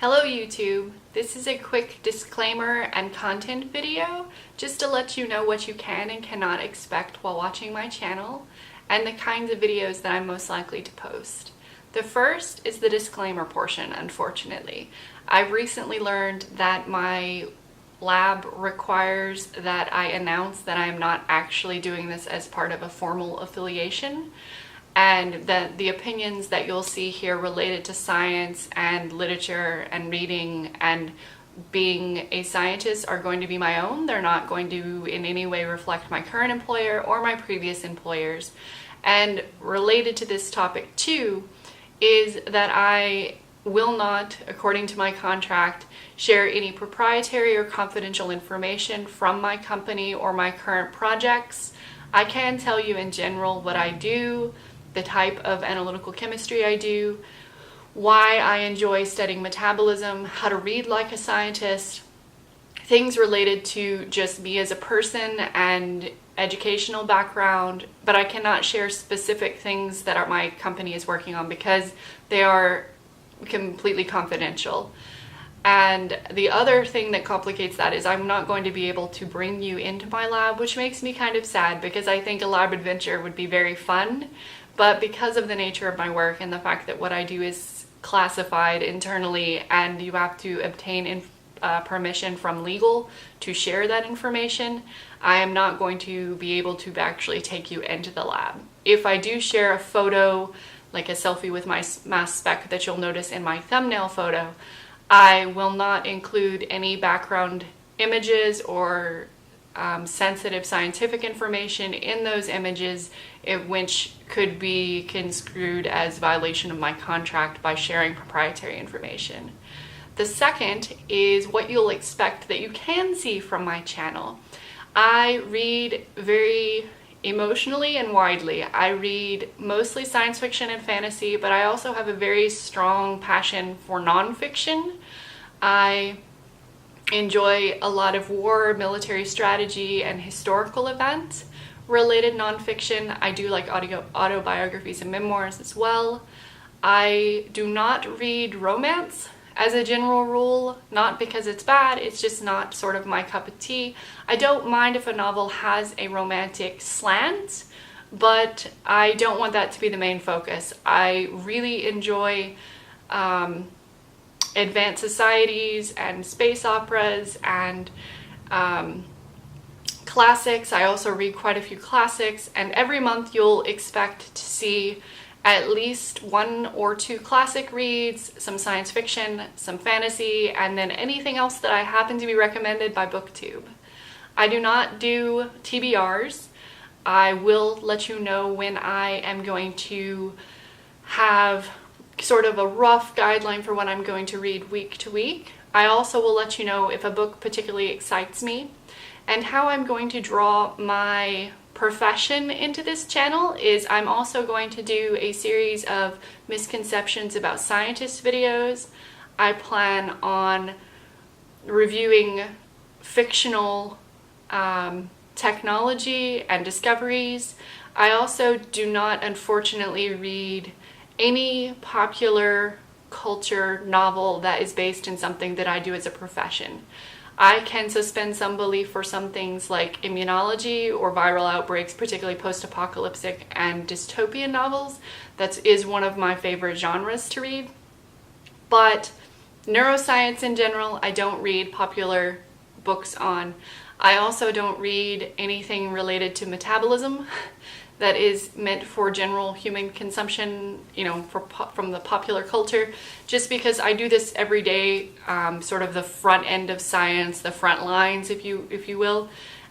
Hello YouTube! This is a quick disclaimer and content video just to let you know what you can and cannot expect while watching my channel and the kinds of videos that I'm most likely to post. The first is the disclaimer portion, unfortunately. I've recently learned that my lab requires that I announce that I am not actually doing this as part of a formal affiliation, and that the opinions that you'll see here related to science and literature and reading and being a scientist are going to be my own. They're not going to in any way reflect my current employer or my previous employers. And related to this topic too is that I will not, according to my contract, share any proprietary or confidential information from my company or my current projects. I can tell you in general what I do, the type of analytical chemistry I do, why I enjoy studying metabolism, how to read like a scientist, things related to just me as a person and educational background, but I cannot share specific things that my company is working on because they are completely confidential. And the other thing that complicates that is I'm not going to be able to bring you into my lab, which makes me kind of sad because I think a lab adventure would be very fun. But because of the nature of my work and the fact that what I do is classified internally and you have to obtain permission from legal to share that information, I am not going to be able to actually take you into the lab. If I do share a photo, like a selfie with my mass spec that you'll notice in my thumbnail photo, I will not include any background images or sensitive scientific information in those images, which could be construed as violation of my contract by sharing proprietary information. The second is what you'll expect that you can see from my channel. I read very emotionally and widely. I read mostly science fiction and fantasy, but I also have a very strong passion for nonfiction. I enjoy a lot of war, military strategy, and historical events related nonfiction. I do like autobiographies and memoirs as well. I do not read romance as a general rule, not because it's bad, it's just not sort of my cup of tea. I don't mind if a novel has a romantic slant, but I don't want that to be the main focus. I really enjoy advanced societies and space operas and classics. I also read quite a few classics, and every month you'll expect to see at least 1 or 2 classic reads, some science fiction, some fantasy, and then anything else that I happen to be recommended by BookTube. I do not do TBRs. I will let you know when I am going to have sort of a rough guideline for what I'm going to read week to week. I also will let you know if a book particularly excites me. And how I'm going to draw my profession into this channel is I'm also going to do a series of misconceptions about scientists videos. I plan on reviewing fictional technology and discoveries. I also do not, unfortunately, read any popular culture novel that is based in something that I do as a profession. I can suspend some belief for some things like immunology or viral outbreaks, particularly post-apocalyptic and dystopian novels. That is one of my favorite genres to read. But neuroscience in general, I don't read popular books on. I also don't read anything related to metabolism that is meant for general human consumption, from the popular culture, just because I do this every day, sort of the front end of science, the front lines, if you will.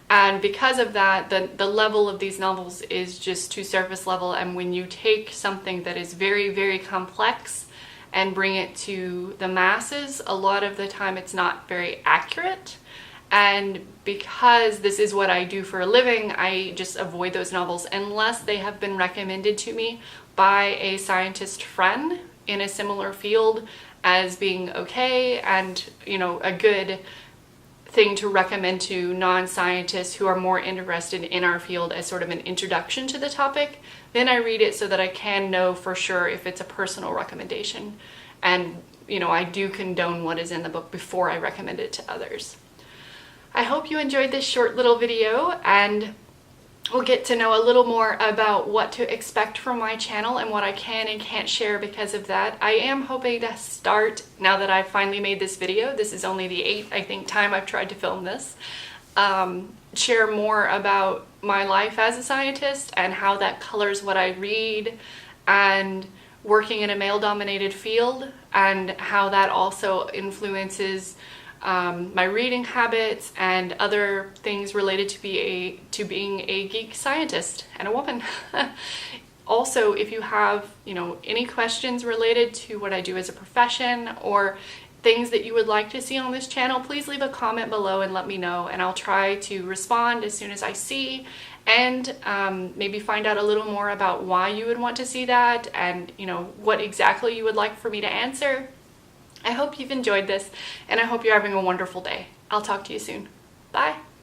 And because of that, the level of these novels is just too surface level, and when you take something that is very, very complex and bring it to the masses, a lot of the time it's not very accurate. And because this is what I do for a living, I just avoid those novels unless they have been recommended to me by a scientist friend in a similar field as being okay and, a good thing to recommend to non-scientists who are more interested in our field as sort of an introduction to the topic. Then I read it so that I can know for sure if it's a personal recommendation and I do condone what is in the book before I recommend it to others. I hope you enjoyed this short little video, and we'll get to know a little more about what to expect from my channel and what I can and can't share because of that. I am hoping to start, now that I've finally made this video, this is only the 8th, I think, time I've tried to film this, share more about my life as a scientist and how that colors what I read, and working in a male-dominated field, and how that also influences my reading habits and other things related to being a geek scientist and a woman. Also, if you have any questions related to what I do as a profession or things that you would like to see on this channel, please leave a comment below and let me know, and I'll try to respond as soon as I see, and maybe find out a little more about why you would want to see that, and what exactly you would like for me to answer. I hope you've enjoyed this, and I hope you're having a wonderful day. I'll talk to you soon. Bye.